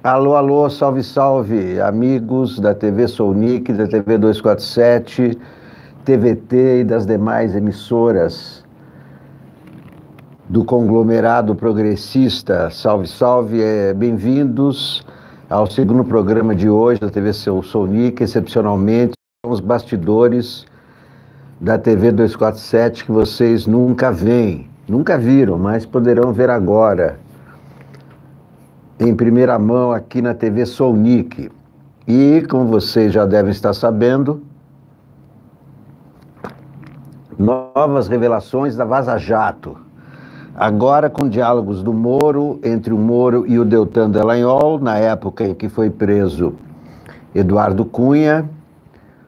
Alô, alô, salve, salve, amigos da TV Sounic, da TV 247, TVT e das demais emissoras do conglomerado progressista. Salve, salve, bem-vindos ao segundo programa de hoje da TV Sounic, excepcionalmente, os bastidores da TV 247 que vocês nunca viram, mas poderão ver agora, em primeira mão aqui na TV Sounic. E, como vocês já devem estar sabendo, novas revelações da Vaza Jato. Agora com diálogos do Moro, entre o Moro e o Deltan Dallagnol, na época em que foi preso Eduardo Cunha.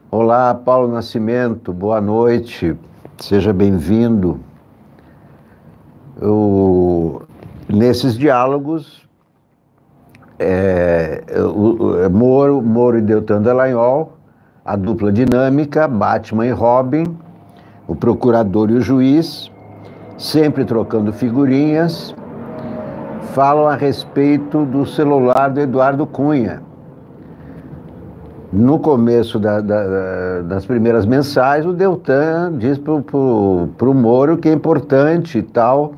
Olá, Paulo Nascimento, boa noite, seja bem-vindo. Nesses diálogos, Moro e Deltan Dallagnol, a dupla dinâmica, Batman e Robin, o procurador e o juiz, sempre trocando figurinhas, falam a respeito do celular do Eduardo Cunha. No começo das primeiras mensagens, o Deltan diz pro Moro que é importante e tal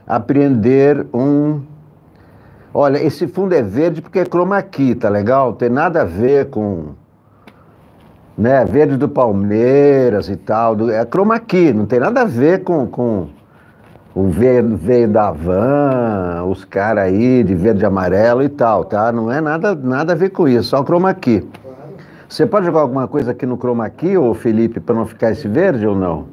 apreender um... Olha, esse fundo é verde porque é chroma key, tá legal? Tem nada a ver com, né, verde do Palmeiras e tal, é chroma key, não tem nada a ver com o veio da Havan, os caras aí de verde e amarelo e tal, tá? Não é nada a ver com isso, só chroma key. Você pode jogar alguma coisa aqui no chroma key, ô Felipe, para não ficar esse verde ou não?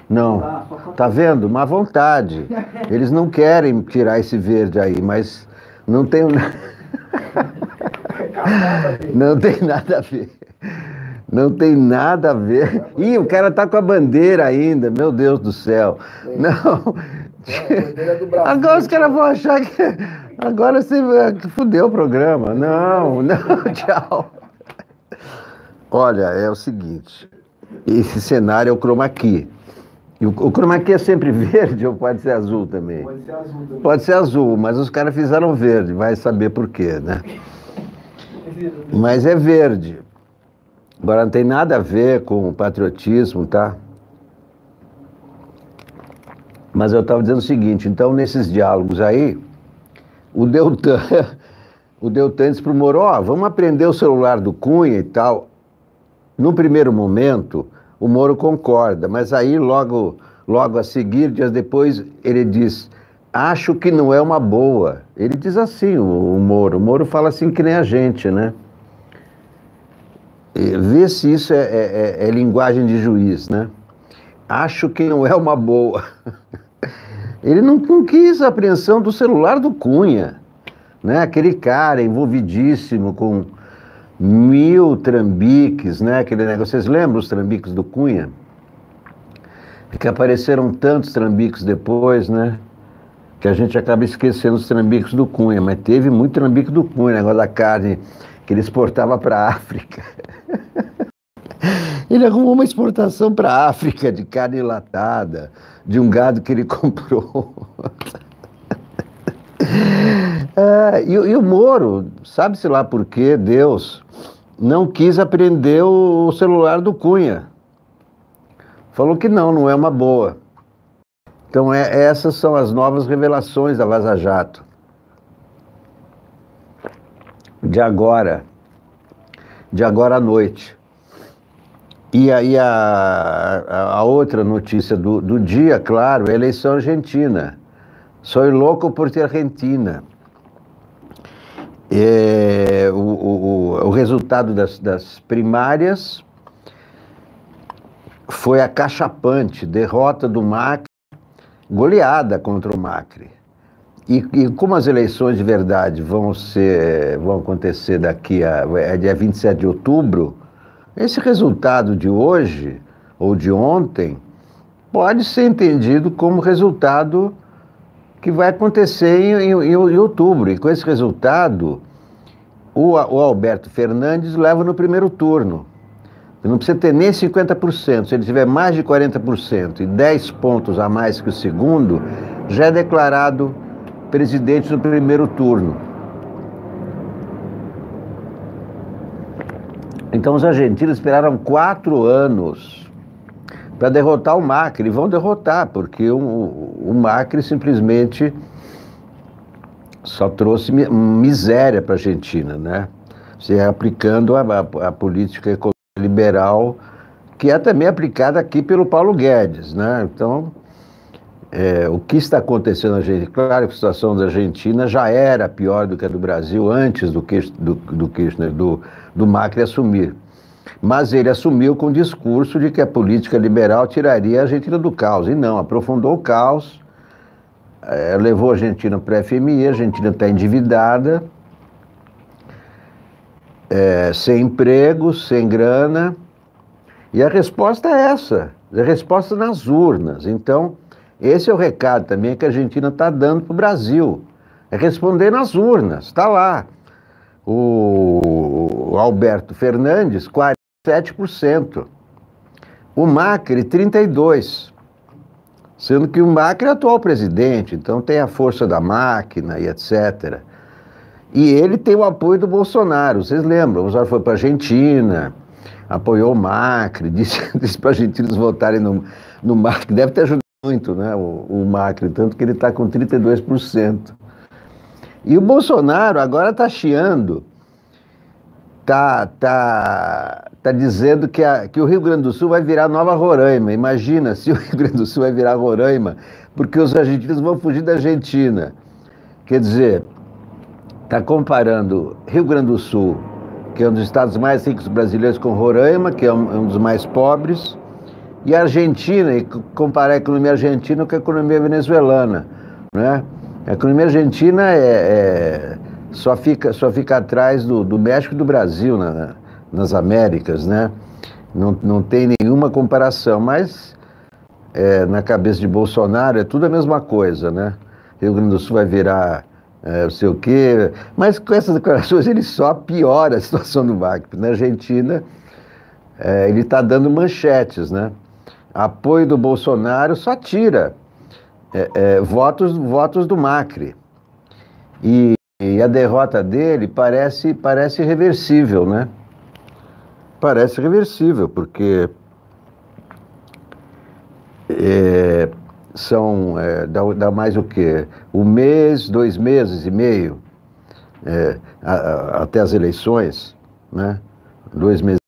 Não. Tá vendo? Má vontade. Eles não querem tirar esse verde aí, mas não tem não tem nada a ver. Não tem nada a ver. Ih, o cara tá com a bandeira ainda, meu Deus do céu. Não. Agora os caras vão achar que agora você fudeu o programa. Não, tchau. Olha, é o seguinte, esse cenário é o chroma key. E o chroma key é sempre verde ou pode ser azul também? Pode ser azul também. Pode ser azul, mas os caras fizeram verde, vai saber por quê, né? Mas é verde. Agora não tem nada a ver com o patriotismo, tá? Mas eu estava dizendo o seguinte, então nesses diálogos aí, o Deltan disse pro Moro, vamos aprender o celular do Cunha e tal. No primeiro momento, o Moro concorda, mas aí logo a seguir, dias depois, ele diz, acho que não é uma boa. Ele diz assim, o Moro fala assim que nem a gente, né? Vê se isso é linguagem de juiz, né? Acho que não é uma boa. Ele não quis a apreensão do celular do Cunha, né? Aquele cara envolvidíssimo com 1000 trambiques, né? Aquele negócio, vocês lembram os trambiques do Cunha? Que apareceram tantos trambiques depois, né? Que a gente acaba esquecendo os trambiques do Cunha, mas teve muito trambique do Cunha, negócio da carne que ele exportava para a África. Ele arrumou uma exportação para a África de carne enlatada, de um gado que ele comprou. E o Moro, sabe-se lá por quê, Deus, não quis apreender o celular do Cunha. Falou que não é uma boa. Então essas são as novas revelações da Vaza Jato. De agora à noite. E aí a outra notícia do dia, claro, é a eleição argentina. Soy louco por ter Argentina. O resultado das primárias foi acachapante, derrota do Macri, goleada contra o Macri. E como as eleições de verdade vão acontecer daqui dia 27 de outubro, esse resultado de hoje, ou de ontem, pode ser entendido como resultado que vai acontecer em outubro. E com esse resultado, o Alberto Fernandes leva no primeiro turno. Não precisa ter nem 50%. Se ele tiver mais de 40% e 10 pontos a mais que o segundo, já é declarado presidente no primeiro turno. Então os argentinos esperaram 4 anos para derrotar o Macri, e vão derrotar, porque o Macri simplesmente só trouxe miséria para a Argentina, né? Você aplicando a política econômica liberal, que é também aplicada aqui pelo Paulo Guedes, né? Então, o que está acontecendo na Argentina? Claro que a situação da Argentina já era pior do que a do Brasil antes do Kirchner, do Macri assumir. Mas ele assumiu com o discurso de que a política liberal tiraria a Argentina do caos. E não, aprofundou o caos, levou a Argentina para o FMI, a Argentina está endividada, sem emprego, sem grana. E a resposta é essa, a resposta nas urnas. Então, esse é o recado também que a Argentina está dando para o Brasil. É responder nas urnas, está lá. O Alberto Fernandes, 47%. O Macri, 32%. Sendo que o Macri é atual presidente, então tem a força da máquina e etc. E ele tem o apoio do Bolsonaro. Vocês lembram, o Bolsonaro foi para a Argentina, apoiou o Macri, disse para os argentinos votarem no Macri. Deve ter ajudado muito, né, o Macri, tanto que ele está com 32%. E o Bolsonaro agora está chiando, tá dizendo que o Rio Grande do Sul vai virar Nova Roraima. Imagina se o Rio Grande do Sul vai virar Roraima, porque os argentinos vão fugir da Argentina. Quer dizer, está comparando Rio Grande do Sul, que é um dos estados mais ricos brasileiros, com Roraima, que é um dos mais pobres, e a Argentina, e comparar a economia argentina com a economia venezuelana, né? A economia argentina só fica atrás do México e do Brasil nas Américas, né? Não tem nenhuma comparação, mas na cabeça de Bolsonaro é tudo a mesma coisa, né? Rio Grande do Sul vai virar não sei o quê, mas com essas declarações ele só piora a situação do Macri. Na Argentina, ele está dando manchetes, né? Apoio do Bolsonaro só tira votos do Macri. E a derrota dele parece reversível, né? Parece reversível, porque dá mais o quê? 1 mês, 2 meses e meio até as eleições, né? 2 meses.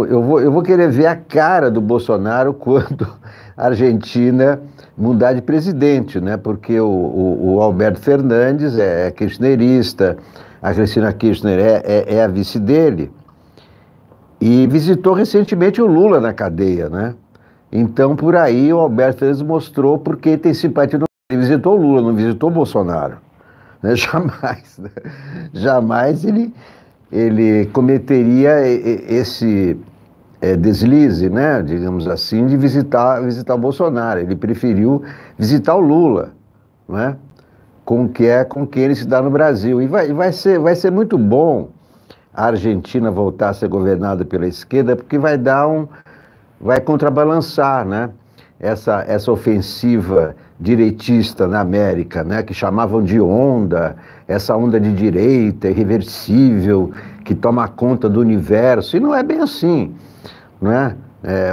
Eu vou querer ver a cara do Bolsonaro quando a Argentina mudar de presidente, né? Porque o Alberto Fernandes é kirchnerista, a Cristina Kirchner é a vice dele, e visitou recentemente o Lula na cadeia, né? Então, por aí, o Alberto Fernandes mostrou por que tem simpatia do Lula. Ele visitou o Lula, não visitou o Bolsonaro, né? Jamais, né? Jamais ele cometeria esse deslize, né, digamos assim, de visitar o Bolsonaro. Ele preferiu visitar o Lula, né, com quem ele se dá no Brasil. E vai ser muito bom a Argentina voltar a ser governada pela esquerda, porque vai contrabalançar, né, essa ofensiva direitista na América, né, que chamavam de onda, essa onda de direita irreversível, que toma conta do universo, e não é bem assim, né?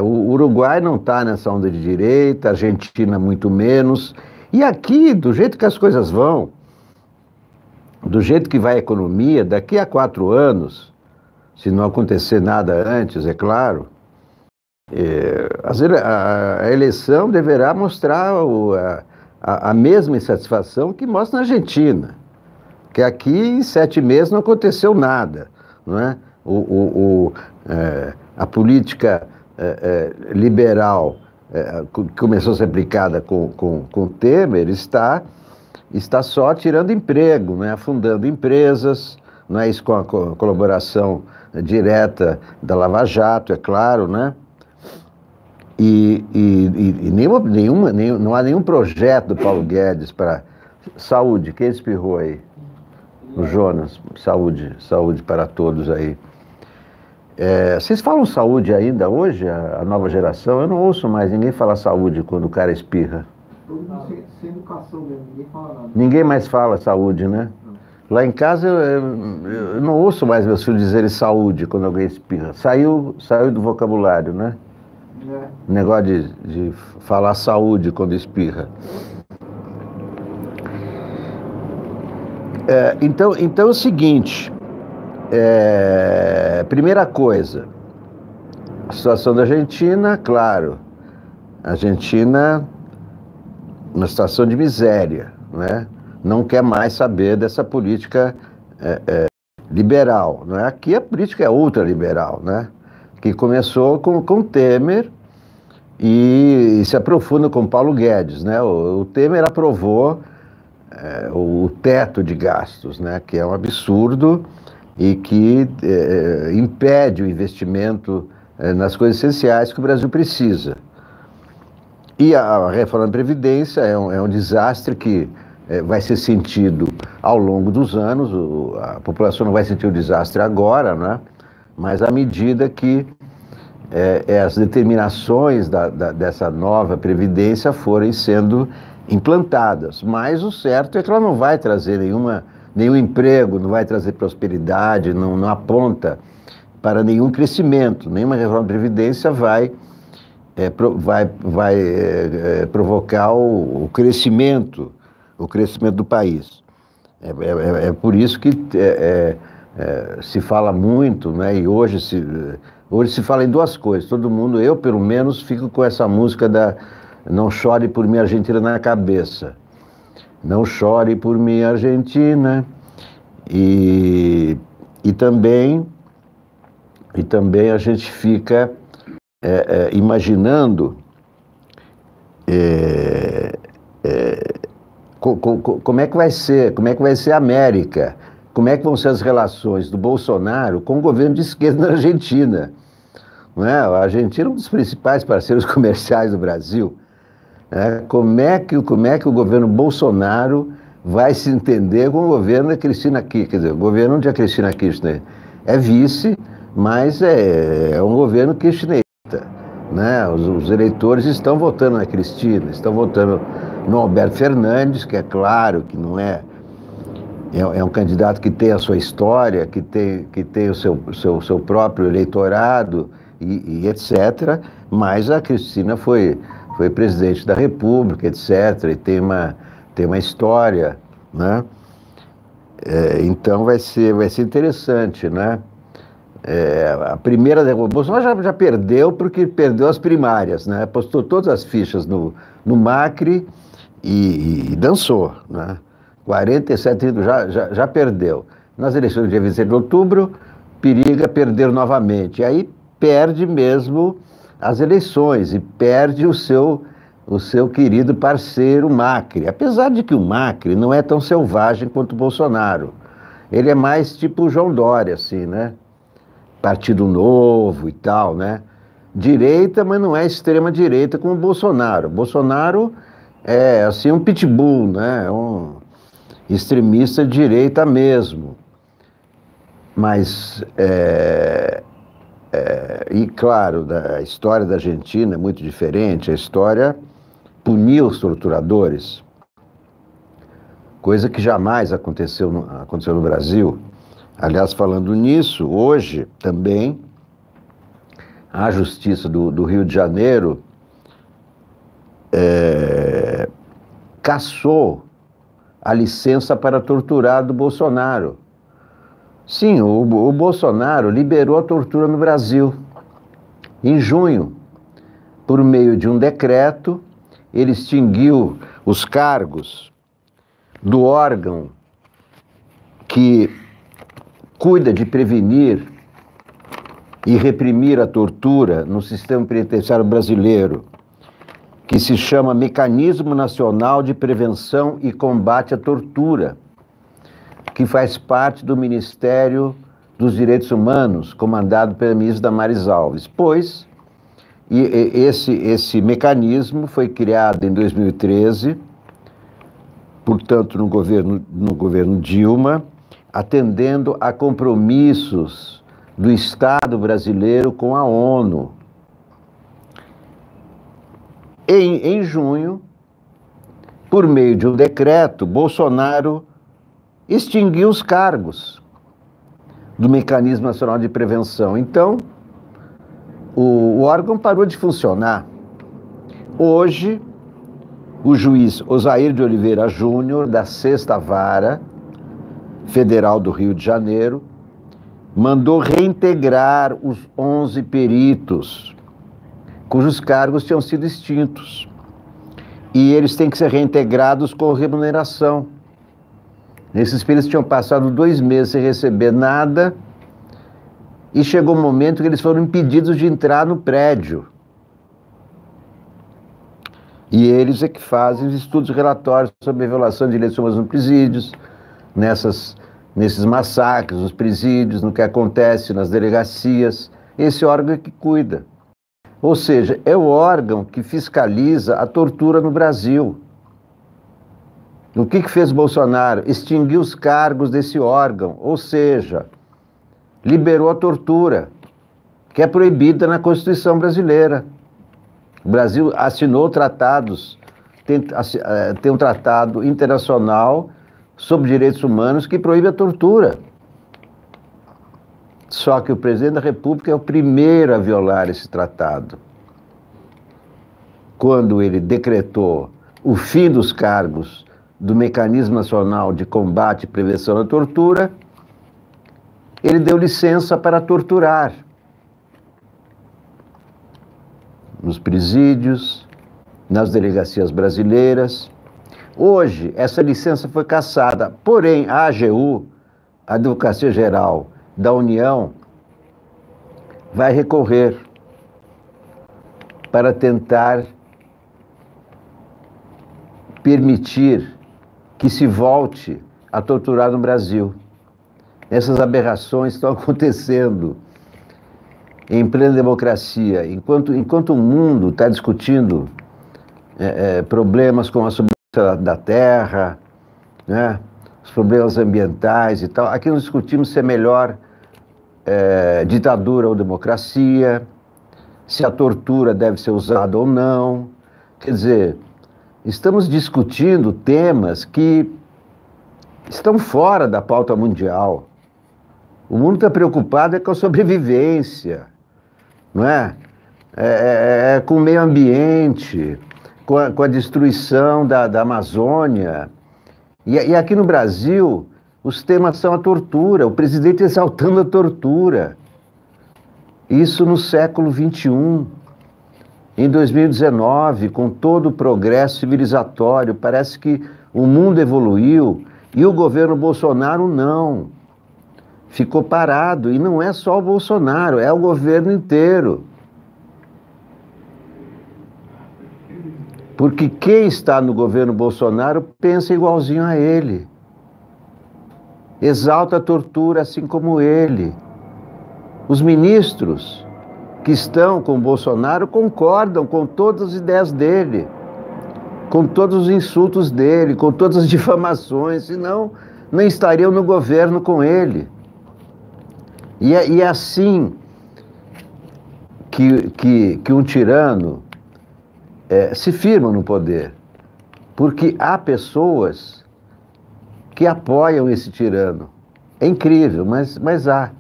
O Uruguai não está nessa onda de direita, a Argentina muito menos, e aqui, do jeito que as coisas vão, do jeito que vai a economia, daqui a 4 anos, se não acontecer nada antes, é claro, a eleição deverá mostrar a mesma insatisfação que mostra na Argentina, que aqui em 7 meses não aconteceu nada, não é? A política liberal que começou a ser aplicada com Temer está só tirando emprego, né? Afundando empresas, não é isso, com a colaboração direta da Lava Jato, é claro, né? E não há nenhum projeto do Paulo Guedes para saúde. Quem espirrou aí? O Jonas. Saúde para todos aí. Vocês falam saúde ainda hoje, a nova geração? Eu não ouço mais ninguém falar saúde quando o cara espirra. Sem educação mesmo, ninguém fala nada. Ninguém mais fala saúde, né? Lá em casa eu não ouço mais meus filhos dizerem saúde quando alguém espirra. Saiu do vocabulário, né? O negócio de falar saúde quando espirra. Então é o seguinte, primeira coisa, a situação da Argentina, claro, a Argentina uma situação de miséria, né? Não quer mais saber dessa política liberal, né? Aqui a política é ultraliberal, né? Que começou com Temer e se aprofunda com Paulo Guedes, né? O Temer aprovou o teto de gastos, né? Que é um absurdo e que impede o investimento nas coisas essenciais que o Brasil precisa. E a reforma da Previdência é um desastre que vai ser sentido ao longo dos anos. A população não vai sentir o desastre agora, né? Mas à medida que as determinações dessa nova Previdência forem sendo implantadas. Mas o certo é que ela não vai trazer nenhum emprego, não vai trazer prosperidade, não aponta para nenhum crescimento. Nenhuma reforma da Previdência vai provocar o crescimento do país. É por isso que se fala muito, né? E hoje se fala em duas coisas. Todo mundo, eu pelo menos, fico com essa música da Não Chore por Minha Argentina na cabeça. Não chore por minha Argentina. E também a gente fica imaginando como é que vai ser a América, como é que vão ser as relações do Bolsonaro com o governo de esquerda na Argentina. Não é? A Argentina é um dos principais parceiros comerciais do Brasil. Né? Como é que o governo Bolsonaro vai se entender com o governo da Cristina Kirchner? Quer dizer, o governo onde a Cristina Kirchner é vice, mas é um governo kirchnerista, né? Os eleitores estão votando na Cristina, estão votando no Alberto Fernandes, que é claro que não é um candidato que tem a sua história, que tem o seu próprio eleitorado e etc., mas a Cristina foi presidente da República, etc., e tem uma história, né? Então vai ser interessante, né? A primeira, o Bolsonaro já perdeu porque perdeu as primárias, né? Postou todas as fichas no Macri e dançou, né? 47 já perdeu. Nas eleições do dia 26 de outubro, periga perder novamente. E aí perde mesmo as eleições e perde o seu querido parceiro Macri. Apesar de que o Macri não é tão selvagem quanto o Bolsonaro. Ele é mais tipo o João Dória, assim, né? Partido Novo e tal, né? Direita, mas não é extrema direita como o Bolsonaro. Bolsonaro é, assim, um pitbull, né? Um extremista de direita mesmo. Mas, e claro, a história da Argentina é muito diferente. A história puniu os torturadores, coisa que jamais aconteceu no Brasil. Aliás, falando nisso, hoje também a Justiça do Rio de Janeiro cassou a licença para torturar do Bolsonaro. Sim, o Bolsonaro liberou a tortura no Brasil. Em junho, por meio de um decreto, ele extinguiu os cargos do órgão que cuida de prevenir e reprimir a tortura no sistema penitenciário brasileiro, que se chama Mecanismo Nacional de Prevenção e Combate à Tortura, que faz parte do Ministério dos Direitos Humanos, comandado pela ministra Damares Alves. Pois esse mecanismo foi criado em 2013, portanto, no governo Dilma, atendendo a compromissos do Estado brasileiro com a ONU. Em junho, por meio de um decreto, Bolsonaro extinguiu os cargos do Mecanismo Nacional de Prevenção. Então, o órgão parou de funcionar. Hoje, o juiz Osair de Oliveira Júnior, da 6ª Vara Federal do Rio de Janeiro, mandou reintegrar os 11 peritos, cujos cargos tinham sido extintos. E eles têm que ser reintegrados com remuneração. Esses peritos tinham passado 2 meses sem receber nada e chegou um momento que eles foram impedidos de entrar no prédio. E eles é que fazem os estudos e relatórios sobre a violação de direitos humanos nos presídios, nesses massacres, nos presídios, no que acontece nas delegacias. Esse órgão é que cuida. Ou seja, é o órgão que fiscaliza a tortura no Brasil. O que fez Bolsonaro? Extinguiu os cargos desse órgão, ou seja, liberou a tortura, que é proibida na Constituição brasileira. O Brasil assinou tratados, tem um tratado internacional sobre direitos humanos que proíbe a tortura. Só que o presidente da República é o primeiro a violar esse tratado. Quando ele decretou o fim dos cargos do Mecanismo Nacional de Combate e Prevenção da Tortura, ele deu licença para torturar nos presídios, nas delegacias brasileiras. Hoje, essa licença foi cassada, porém, a AGU, a Advocacia Geral da União, vai recorrer para tentar permitir que se volte a torturar no Brasil. Essas aberrações estão acontecendo em plena democracia, enquanto o mundo está discutindo problemas como a submergência da terra, né, os problemas ambientais e tal, aqui nós discutimos se é melhor ditadura ou democracia, se a tortura deve ser usada ou não. Quer dizer, estamos discutindo temas que estão fora da pauta mundial. O mundo está preocupado com a sobrevivência, não é? Com o meio ambiente, com a destruição da Amazônia. E aqui no Brasil, os temas são a tortura, o presidente exaltando a tortura. Isso no século XXI. Em 2019, com todo o progresso civilizatório, parece que o mundo evoluiu e o governo Bolsonaro não. Ficou parado, e não é só o Bolsonaro, é o governo inteiro. Porque quem está no governo Bolsonaro pensa igualzinho a ele. Exalta a tortura assim como ele. Os ministros que estão com o Bolsonaro concordam com todas as ideias dele, com todos os insultos dele, com todas as difamações, senão não estariam no governo com ele. E é assim que um tirano se firma no poder, porque há pessoas que apoiam esse tirano. É incrível, mas há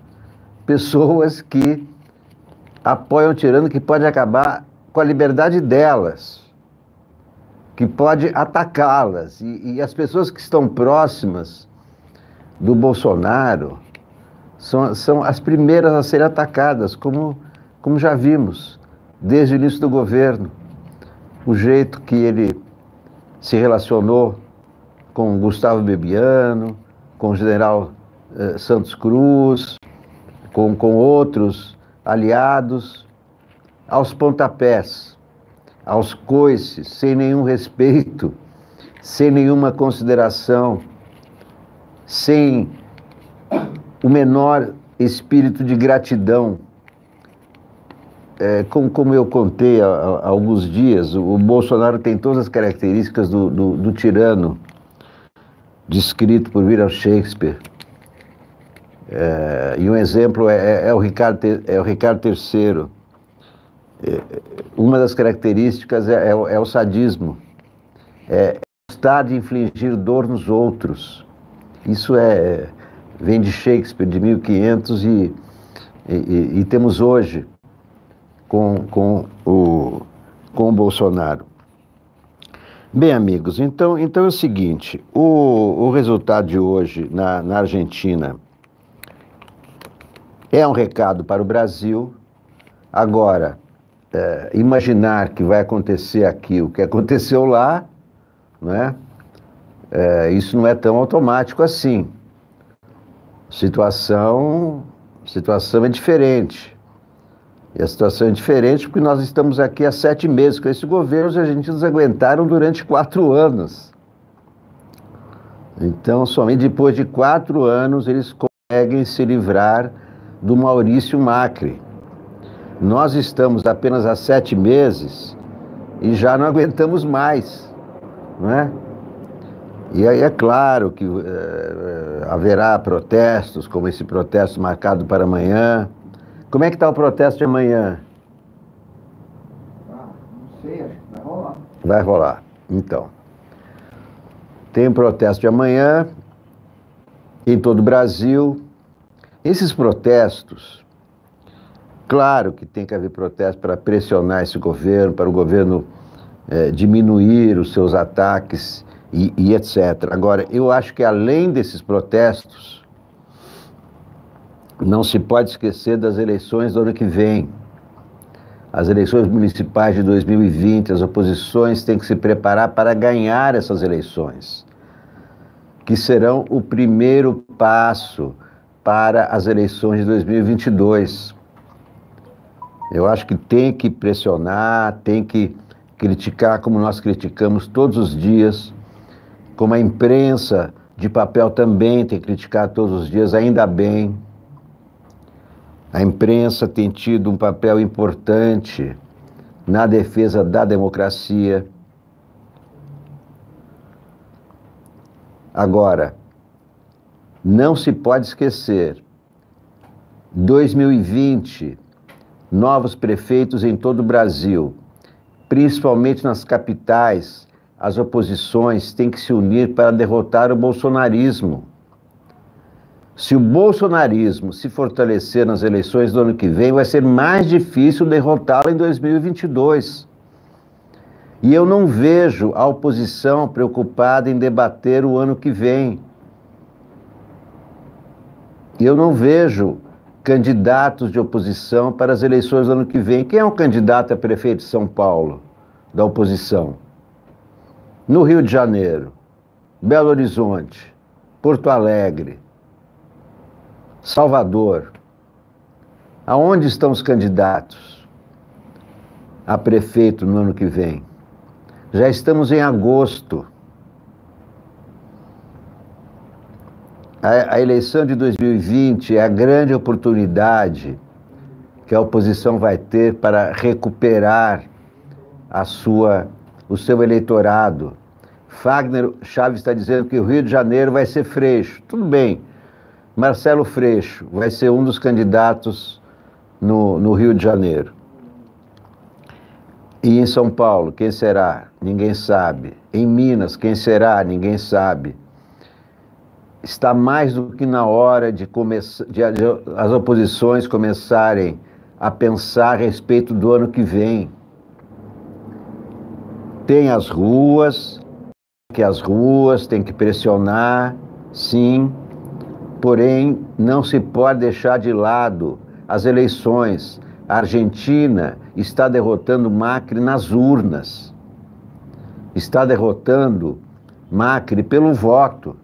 pessoas que apoiam o tirano que pode acabar com a liberdade delas, que pode atacá-las. E as pessoas que estão próximas do Bolsonaro são as primeiras a serem atacadas, como já vimos desde o início do governo. O jeito que ele se relacionou com Gustavo Bebiano, com o general Santos Cruz, com outros aliados, aos pontapés, aos coices, sem nenhum respeito, sem nenhuma consideração, sem o menor espírito de gratidão. Como eu contei há alguns dias, o Bolsonaro tem todas as características do tirano descrito por William Shakespeare. E um exemplo é o Ricardo III. Uma das características é o sadismo, gostar de infligir dor nos outros. Isso vem de Shakespeare, de 1500, e temos hoje com o Bolsonaro. Bem, amigos, então é o seguinte, o resultado de hoje na Argentina é um recado para o Brasil. Agora, imaginar que vai acontecer aqui o que aconteceu lá, né? Isso não é tão automático assim. Situação é diferente. E a situação é diferente porque nós estamos aqui há 7 meses com esse governo, os argentinos aguentaram durante 4 anos. Então, somente depois de 4 anos eles conseguem se livrar do Maurício Macri. Nós estamos apenas há 7 meses e já não aguentamos mais, não é? E aí é claro que haverá protestos, como esse protesto marcado para amanhã. Como é que está o protesto de amanhã? Não sei, acho que vai rolar. Vai rolar. Então, tem um protesto de amanhã em todo o Brasil. Esses protestos, claro que tem que haver protesto para pressionar esse governo, para o governo diminuir os seus ataques e etc. Agora, eu acho que além desses protestos, não se pode esquecer das eleições do ano que vem. As eleições municipais de 2020, as oposições têm que se preparar para ganhar essas eleições, que serão o primeiro passo para as eleições de 2022. Eu acho que tem que pressionar, tem que criticar como nós criticamos todos os dias, como a imprensa de papel também tem que criticar todos os dias, ainda bem. A imprensa tem tido um papel importante na defesa da democracia. Agora, não se pode esquecer, 2020, novos prefeitos em todo o Brasil, principalmente nas capitais, as oposições têm que se unir para derrotar o bolsonarismo. Se o bolsonarismo se fortalecer nas eleições do ano que vem, vai ser mais difícil derrotá-lo em 2022. E eu não vejo a oposição preocupada em debater o ano que vem. Eu não vejo candidatos de oposição para as eleições do ano que vem. Quem é o candidato a prefeito de São Paulo, da oposição? No Rio de Janeiro, Belo Horizonte, Porto Alegre, Salvador. Aonde estão os candidatos a prefeito no ano que vem? Já estamos em agosto. A eleição de 2020 é a grande oportunidade que a oposição vai ter para recuperar o seu eleitorado. Fagner Chaves está dizendo que o Rio de Janeiro vai ser Freixo. Tudo bem. Marcelo Freixo vai ser um dos candidatos no Rio de Janeiro. E em São Paulo, quem será? Ninguém sabe. Em Minas, quem será? Ninguém sabe. Está mais do que na hora de as oposições começarem a pensar a respeito do ano que vem. Tem as ruas tem que pressionar, sim, porém não se pode deixar de lado as eleições. A Argentina está derrotando Macri nas urnas, está derrotando Macri pelo voto.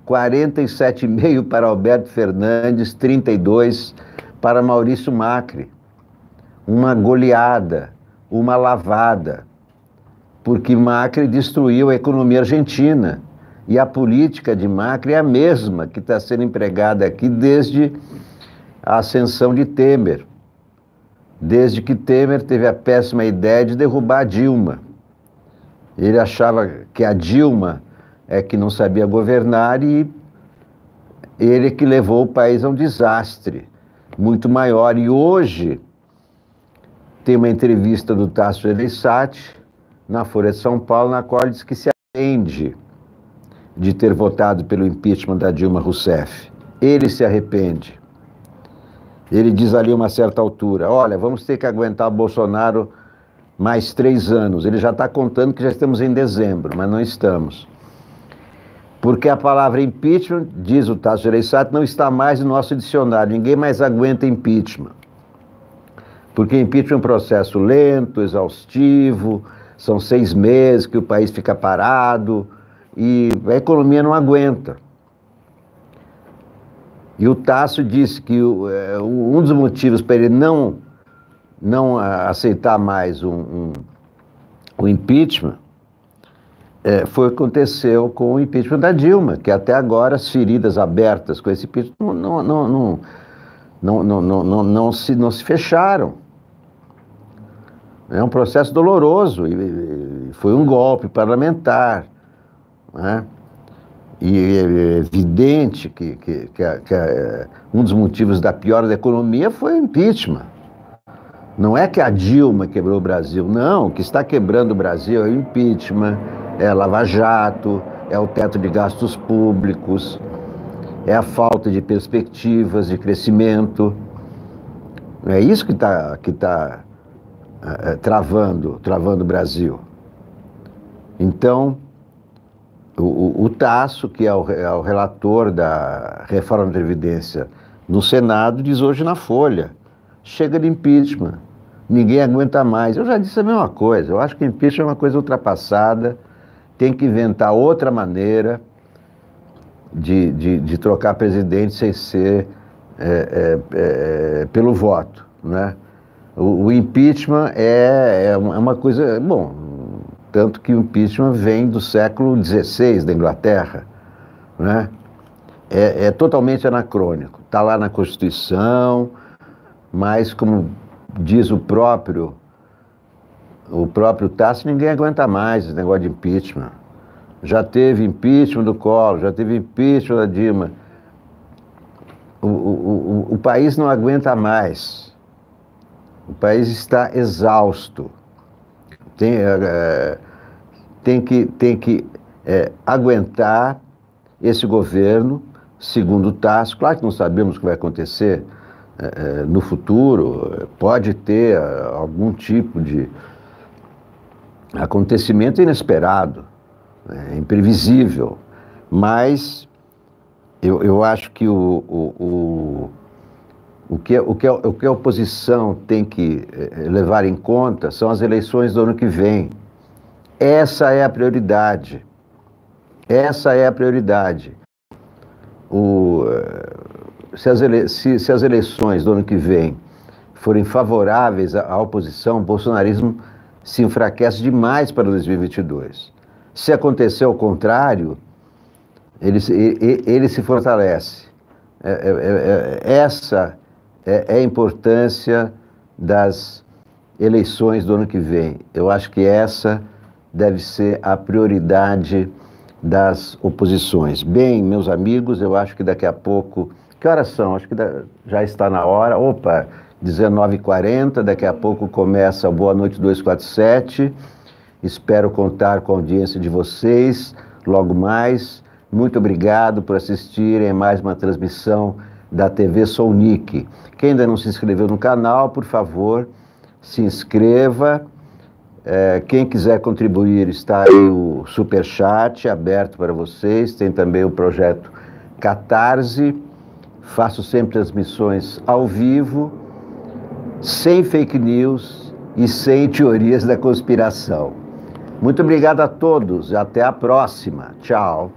47,5% para Alberto Fernandes, 32% para Maurício Macri. Uma goleada, uma lavada, porque Macri destruiu a economia argentina. E a política de Macri é a mesma que está sendo empregada aqui desde a ascensão de Temer. Desde que Temer teve a péssima ideia de derrubar a Dilma. Ele achava que a Dilma é que não sabia governar e ele é que levou o país a um desastre muito maior. E hoje tem uma entrevista do Tasso Gereissati na Folha de São Paulo, na qual ele diz que se atende de ter votado pelo impeachment da Dilma Rousseff. Ele se arrepende. Ele diz ali a uma certa altura, olha, vamos ter que aguentar o Bolsonaro mais 3 anos. Ele já está contando que já estamos em dezembro, mas não estamos. Porque a palavra impeachment, diz o Tasso Gereissati, não está mais no nosso dicionário. Ninguém mais aguenta impeachment. Porque impeachment é um processo lento, exaustivo, são 6 meses que o país fica parado e a economia não aguenta. E o Tasso disse que um dos motivos para ele não aceitar mais o impeachment foi o que aconteceu com o impeachment da Dilma, que até agora as feridas abertas com esse impeachment não se fecharam. É um processo doloroso e foi um golpe parlamentar, né? E é evidente que um dos motivos da piora da economia foi o impeachment. Não é que a Dilma quebrou o Brasil, não. O que está quebrando o Brasil é o impeachment, é a Lava Jato, é o teto de gastos públicos, é a falta de perspectivas de crescimento. É isso que está travando o Brasil. Então, o Tasso, que é o relator da reforma da Previdência no Senado, diz hoje na Folha, chega de impeachment, ninguém aguenta mais. Eu já disse a mesma coisa, eu acho que impeachment é uma coisa ultrapassada, tem que inventar outra maneira de trocar presidente sem ser pelo voto, né? O impeachment é uma coisa, bom, tanto que o impeachment vem do século XVI da Inglaterra, né? É totalmente anacrônico, está lá na Constituição, mas como diz o próprio Tasso, ninguém aguenta mais esse negócio de impeachment. Já teve impeachment do Collor, já teve impeachment da Dilma. O país não aguenta mais. O país está exausto. Tem que aguentar esse governo, segundo o Tasso. Claro que não sabemos o que vai acontecer no futuro, pode ter algum tipo de acontecimento inesperado, imprevisível, mas eu acho que o que a oposição tem que levar em conta são as eleições do ano que vem. Essa é a prioridade. Essa é a prioridade. Se as eleições do ano que vem forem favoráveis à oposição, o bolsonarismo se enfraquece demais para 2022. Se acontecer o contrário, ele se fortalece. Essa é a importância das eleições do ano que vem. Eu acho que essa deve ser a prioridade das oposições. Bem, meus amigos, eu acho que daqui a pouco... Que horas são? Acho que já está na hora. Opa, 19h40, daqui a pouco começa o Boa Noite 247. Espero contar com a audiência de vocês logo mais. Muito obrigado por assistirem a mais uma transmissão da TV Sounic. Quem ainda não se inscreveu no canal, por favor, se inscreva. Quem quiser contribuir, está aí o Superchat aberto para vocês. Tem também o projeto Catarse. Faço sempre transmissões ao vivo, sem fake news e sem teorias da conspiração. Muito obrigado a todos. Até a próxima. Tchau.